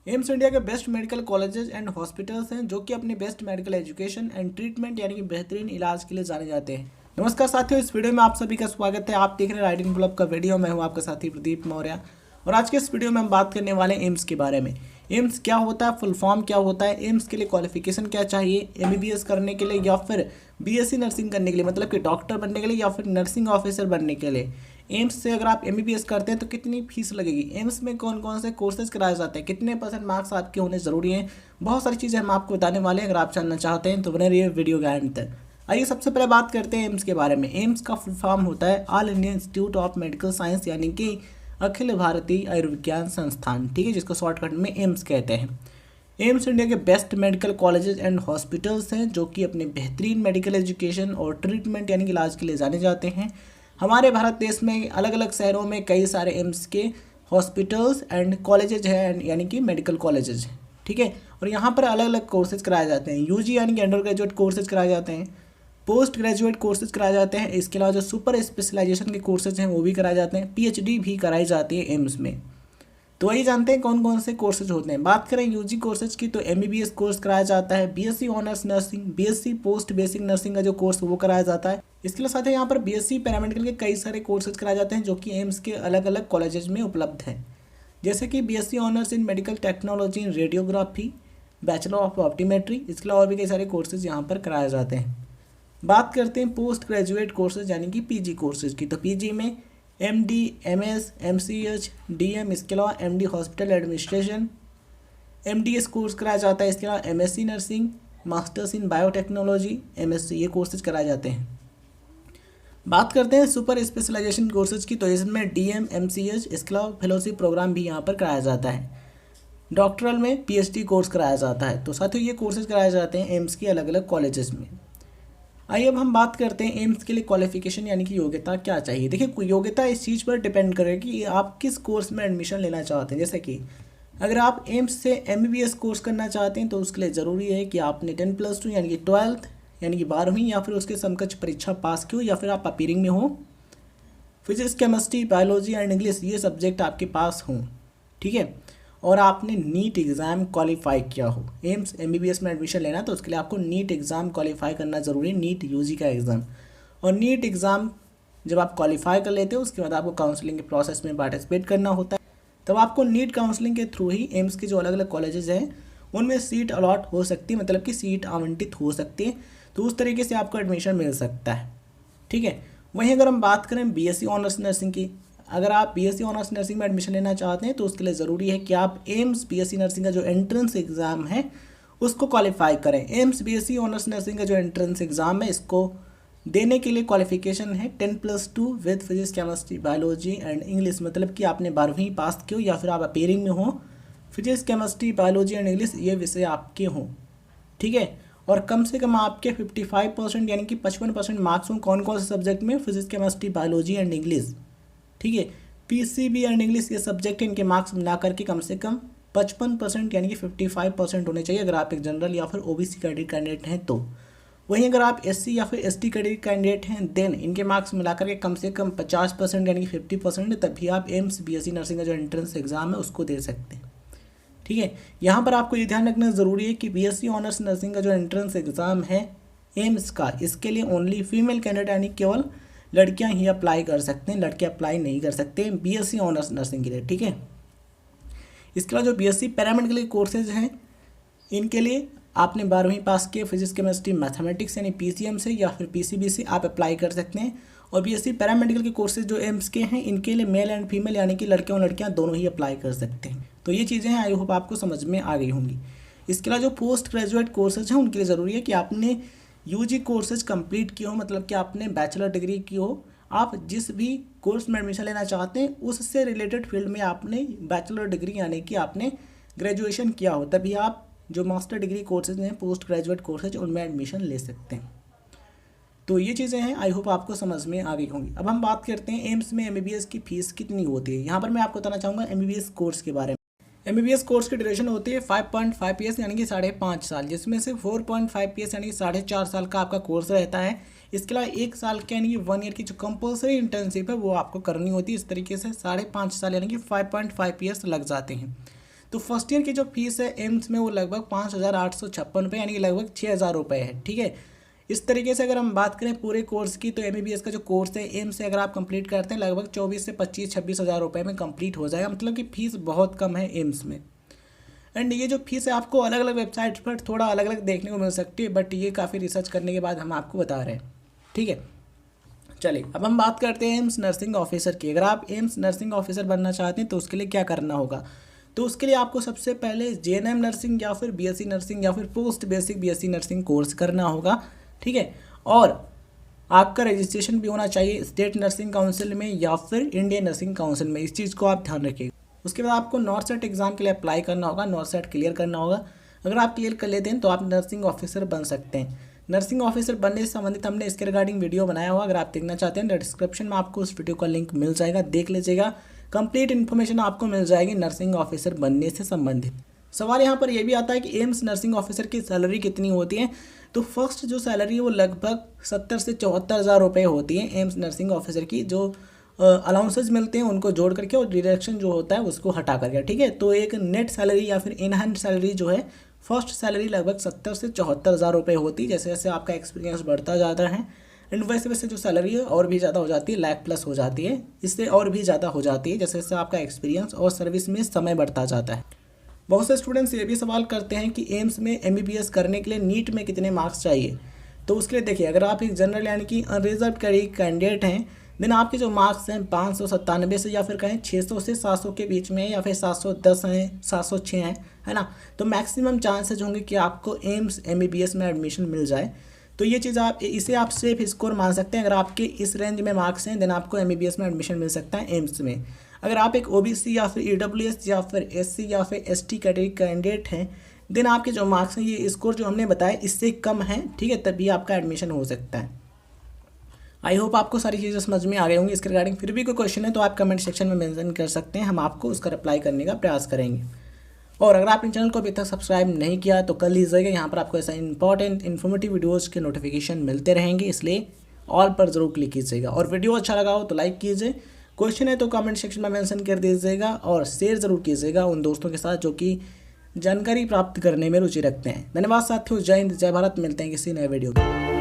AIIMS India के best medical colleges and hospitals हैं जो कि अपने best medical education and treatment यानी कि बेहतरीन इलाज के लिए जाने जाते हैं। नमस्कार साथियों, इस वीडियो में आप सभी का स्वागत है। आप देख रहे हैं राइटिंग क्लब का वीडियो। मैं हूं आपका साथी प्रदीप मौर्य और आज के इस वीडियो में हम बात करने वाले हैं एम्स के बारे में। एम्स क्या होता है, फुल फॉर्म क्या होता है, एम्स के लिए क्वालिफिकेशन क्या चाहिए एमबीबीएस करने के लिए या फिर बीएससी नर्सिंग करने के लिए, मतलब कि डॉक्टर बनने के लिए या फिर नर्सिंग ऑफिसर बनने के लिए। एम्स से अगर आप एमबीबीएस करते हैं तो कितनी फीस लगेगी, एम्स में कौन कौन से कोर्सेज कराए जाते हैं, कितने परसेंट मार्क्स आपके होने ज़रूरी हैं, बहुत सारी चीज़ें हम आपको बताने वाले हैं। अगर आप जानना चाहते हैं तो बने रहिए वीडियो के एंड तक। आइए सबसे पहले बात करते हैं एम्स के बारे में। एम्स का फुल फॉर्म होता है all India institute of medical science यानी कि अखिल भारतीय आयुर्विज्ञान संस्थान, ठीक है, जिसको शॉर्टकट में एम्स कहते हैं। एम्स इंडिया के best medical colleges and hospitals हैं जो कि अपने बेहतरीन मेडिकल एजुकेशन और ट्रीटमेंट यानी कि इलाज के लिए जाने जाते हैं। हमारे भारत देश में अलग अलग शहरों में कई सारे एम्स के हॉस्पिटल्स एंड कॉलेजेज हैं यानी कि मेडिकल कॉलेजेज हैं, ठीक है। और यहाँ पर अलग अलग कोर्सेज कराए जाते हैं। यूजी यानी कि अंडर ग्रेजुएट कोर्सेज कराए जाते हैं, पोस्ट ग्रेजुएट कोर्सेज कराए जाते हैं। इसके अलावा जो सुपर स्पेशलाइजेशन के कोर्सेज हैं वो भी कराए जाते हैं। पीएचडी भी कराई जाती है एम्स में। तो वही जानते हैं कौन कौन से कोर्सेज होते हैं। बात करें यूजी कोर्सेज की तो एमबीबीएस कोर्स कराया जाता है, BSc honours nursing, BSc post basic nursing का जो कोर्स वो कराया जाता है। इसके साथ ही यहाँ पर बीएससी पैरामेडिकल के कई सारे कोर्सेज कराए जाते हैं जो कि एम्स के अलग अलग कॉलेजेस में उपलब्ध हैं, जैसे कि BSc honours in medical technology in radiography, bachelor of optometry. इसके अलावा और भी कई सारे कोर्सेज यहाँ पर कराए जाते हैं। बात करते हैं पोस्ट ग्रेजुएट कोर्सेज यानी कि पीजी कोर्सेज की, तो पीजी में एमडी, एमएस, एमसीएच, डीएम, इसके अलावा MD hospital administration, MDS course कराया जाता है। इसके अलावा MSc nursing, masters in biotechnology, MSc, ये कोर्सेज कराए जाते हैं। बात करते हैं सुपर स्पेशलाइजेशन कोर्सेज की, तो इसमें डीएम, एमसीएच, इसके अलावा फेलोशिप प्रोग्राम भी यहाँ पर कराया जाता है। डॉक्टरल में पीएचडी कोर्स कराया जाता है। तो साथियों ये कोर्सेज कराए जाते हैं एम्स के अलग अलग कॉलेजेस में। आइए अब हम बात करते हैं एम्स के लिए क्वालिफिकेशन यानी कि योग्यता क्या चाहिए। देखिए योग्यता इस चीज़ पर डिपेंड करेगी कि आप किस कोर्स में एडमिशन लेना चाहते हैं। जैसे कि अगर आप एम्स से एमबीबीएस कोर्स करना चाहते हैं तो उसके लिए ज़रूरी है कि आपने 10+2 यानी कि 12th यानी कि 12वीं या फिर उसके समकक्ष परीक्षा पास की हो या फिर आप अपीयरिंग में हो। Physics, chemistry, biology and English ये सब्जेक्ट आपके पास हों, ठीक है। और आपने नीट एग्ज़ाम क्वालिफाई किया हो। एम्स एमबीबीएस में एडमिशन लेना तो उसके लिए आपको नीट एग्ज़ाम क्वालिफाई करना ज़रूरी है, नीट यूजी का एग्ज़ाम। और नीट एग्ज़ाम जब आप क्वालिफाई कर लेते हो उसके बाद आपको काउंसलिंग के प्रोसेस में पार्टिसिपेट करना होता है। तब आपको नीट काउंसलिंग के थ्रू ही एम्स के जो अलग अलग कॉलेजेस हैं उनमें सीट अलॉट हो सकती है, मतलब कि सीट आवंटित हो सकती है। तो उस तरीके से आपको एडमिशन मिल सकता है, ठीक है। वहीं अगर हम बात करें बीएससी ऑनर्स नर्सिंग की, अगर आप बीएससी ऑनर्स नर्सिंग में एडमिशन लेना चाहते हैं तो उसके लिए ज़रूरी है कि आप एम्स बीएससी नर्सिंग का जो एंट्रेंस एग्ज़ाम है उसको क्वालिफाई करें। एम्स बीएससी ऑनर्स नर्सिंग का जो एंट्रेंस एग्ज़ाम है इसको देने के लिए क्वालिफिकेशन है 10+2 with physics, chemistry, biology and English, मतलब कि आपने 12वीं पास की हो या फिर आप अपीयरिंग में हो। Physics, chemistry, biology and English ये विषय आपके हों, ठीक है। और कम से कम आपके 55% यानी कि 55% मार्क्स हों कौन कौन से सब्जेक्ट में, physics, chemistry, biology and English, ठीक है। पीसीबी एंड इंग्लिश ये सब्जेक्ट है, इनके मार्क्स मिला करके कम से कम 55% यानी कि 55% होने चाहिए अगर आप एक जनरल या फिर ओबीसी कैंडिडेट हैं तो। वहीं अगर आप एससी या फिर एसटी कैंडिडेट हैं देन इनके मार्क्स मिला करके कम से कम 50% यानी कि 50%, तभी आप एम्स बीएससी नर्सिंग का जो एंट्रेंस एग्जाम है उसको दे सकते हैं, ठीक है। यहाँ पर आपको ये ध्यान रखना ज़रूरी है कि बीएससी ऑनर्स नर्सिंग का जो एंट्रेंस एग्ज़ाम है एम्स का, इसके लिए ओनली फीमेल कैंडिडेट यानी केवल लड़कियां ही अप्लाई कर सकते हैं, लड़के अप्लाई नहीं कर सकते बीएससी ऑनर्स नर्सिंग के लिए, ठीक है। इसके अलावा जो बीएससी पैरामेडिकल के कोर्सेज हैं इनके लिए आपने 12वीं पास किए फिजिक्स, केमिस्ट्री, मैथमेटिक्स यानी पीसीएम से या फिर पीसीबी से आप अप्लाई कर सकते हैं। और बीएससी पैरामेडिकल के कोर्सेज जो एम्स के हैं इनके लिए मेल एंड फीमेल यानी कि लड़के और लड़कियाँ दोनों ही अप्लाई कर सकते हैं। तो ये चीज़ें हैं, आई होप आपको समझ में आ गई होंगी। इसके अलावा जो पोस्ट ग्रेजुएट कोर्सेज हैं उनके लिए ज़रूरी है कि आपने यूजी कोर्सेज कंप्लीट किए हो, मतलब कि आपने बैचलर डिग्री की हो। आप जिस भी कोर्स में एडमिशन लेना चाहते हैं उससे रिलेटेड फील्ड में आपने बैचलर डिग्री यानी कि आपने ग्रेजुएशन किया हो, तभी आप जो मास्टर डिग्री कोर्सेज हैं पोस्ट ग्रेजुएट कोर्सेज उनमें एडमिशन ले सकते हैं। तो ये चीज़ें हैं, आई होप आपको समझ में आ गई होंगी। अब हम बात करते हैं एम्स में एमबीबीएस की फ़ीस कितनी होती है। यहाँ पर मैं आपको बताना चाहूँगा एमबीबीएस कोर्स के बारे में। एमबीबीएस कोर्स की ड्यूरेशन होती है 5.5 ईयर्स यानी कि 5.5 साल, जिसमें से 4.5 ईयर्स यानी कि 4.5 साल का आपका कोर्स रहता है। इसके अलावा 1 साल के यानी कि 1 ईयर की जो कंपल्सरी इंटर्नशिप है वो आपको करनी होती है। इस तरीके से 5.5 साल यानी कि 5.5 ईयर्स लग जाते हैं। तो फर्स्ट ईयर की जो फीस है एम्स में वो लगभग 5,856 रुपये यानी कि लगभग 6,000 रुपये है। ठीक है, इस तरीके से अगर हम बात करें पूरे कोर्स की तो एमबीबीएस का जो कोर्स है एम्स से अगर आप कंप्लीट करते हैं लगभग 24 से 26 हज़ार रुपये में कंप्लीट हो जाएगा, मतलब कि फ़ीस बहुत कम है एम्स में। एंड ये जो फीस है आपको अलग अलग वेबसाइट्स पर थोड़ा अलग अलग देखने को मिल सकती है, बट ये काफ़ी रिसर्च करने के बाद हम आपको बता रहे हैं। ठीक है, चलिए अब हम बात करते हैं एम्स नर्सिंग ऑफिसर की। अगर आप एम्स नर्सिंग ऑफिसर बनना चाहते हैं तो उसके लिए क्या करना होगा, तो उसके लिए आपको सबसे पहले जेएनएम नर्सिंग या फिर बीएससी नर्सिंग या फिर post basic BSc nursing course करना होगा। ठीक है, और आपका रजिस्ट्रेशन भी होना चाहिए स्टेट नर्सिंग काउंसिल में या फिर इंडियन नर्सिंग काउंसिल में, इस चीज़ को आप ध्यान रखिएगा। उसके बाद आपको नॉर्सेट एग्ज़ाम के लिए अप्लाई करना होगा, नॉर्सेट क्लियर करना होगा। अगर आप क्लियर कर लेते हैं तो आप नर्सिंग ऑफिसर बन सकते हैं। नर्सिंग ऑफिसर बनने से संबंधित हमने इसके रिगार्डिंग वीडियो बनाया हुआ, अगर आप देखना चाहते हैं तो डिस्क्रिप्शन में आपको उस वीडियो का लिंक मिल जाएगा, देख लीजिएगा। कंप्लीट इन्फॉर्मेशन आपको मिल जाएगी नर्सिंग ऑफिसर बनने से संबंधित। सवाल यहाँ पर यह भी आता है कि एम्स नर्सिंग ऑफिसर की सैलरी कितनी होती है, तो फर्स्ट जो सैलरी है वो लगभग 70 से 74 हज़ार रुपये होती है एम्स नर्सिंग ऑफिसर की, जो अलाउंसेस मिलते हैं उनको जोड़ करके और डिडक्शन जो होता है उसको हटा करके। ठीक है, तो एक नेट सैलरी या फिर इन हैंड सैलरी जो है फर्स्ट सैलरी लगभग 70 से 74 हज़ार रुपये होती है। जैसे जैसे आपका एक्सपीरियंस बढ़ता जाता है एंड वैसे वैसे जो सैलरी है और भी ज़्यादा हो जाती है, लाख प्लस हो जाती है, इससे और भी ज़्यादा हो जाती है जैसे जैसे आपका एक्सपीरियंस और सर्विस में समय बढ़ता जाता है। बहुत से स्टूडेंट्स ये भी सवाल करते हैं कि एम्स में एमबीबीएस करने के लिए नीट में कितने मार्क्स चाहिए, तो उसके लिए देखिए अगर आप एक जनरल यानी कि अनरिजर्व कैंडिडेट हैं देन आपके जो मार्क्स हैं 597 से या फिर कहें 600 से 700 के बीच में या फिर 710 हैं 706 हैं, है ना, तो मैक्सिमम चांसेज होंगे कि आपको एम्स एमबीबीएस में एडमिशन मिल जाए। तो ये चीज़ आप इसे आप सेफ स्कोर मान सकते हैं। अगर आपके इस रेंज में मार्क्स हैं देन आपको एमबीबीएस में एडमिशन मिल सकता है एम्स में। अगर आप एक ओबीसी या फिर ईडब्ल्यूएस या फिर एससी या फिर एसटी कैटेगरी कैंडिडेट हैं देन आपके जो मार्क्स हैं ये स्कोर जो हमने बताया इससे कम है, ठीक है, तभी आपका एडमिशन हो सकता है। आई होप आपको सारी चीज़ें समझ में आ गई होंगी। इसके रिगार्डिंग फिर भी कोई क्वेश्चन है तो आप कमेंट सेक्शन में मेंशन कर सकते हैं, हम आपको उसका रिप्लाई करने का प्रयास करेंगे। और अगर आपने चैनल को अभी तक सब्सक्राइब नहीं किया तो कर लीजिएगा, यहाँ पर आपको ऐसा इंपॉर्टेंट इन्फॉर्मेटिव वीडियोज़ के नोटिफिकेशन मिलते रहेंगे, इसलिए ऑल पर ज़रूर क्लिक कीजिएगा। और वीडियो अच्छा लगा हो तो लाइक कीजिए, क्वेश्चन है तो कमेंट सेक्शन में मेंशन कर दीजिएगा और शेयर ज़रूर कीजिएगा उन दोस्तों के साथ जो कि जानकारी प्राप्त करने में रुचि रखते हैं। धन्यवाद साथियों, जय हिंद जय भारत, मिलते हैं किसी नए वीडियो में।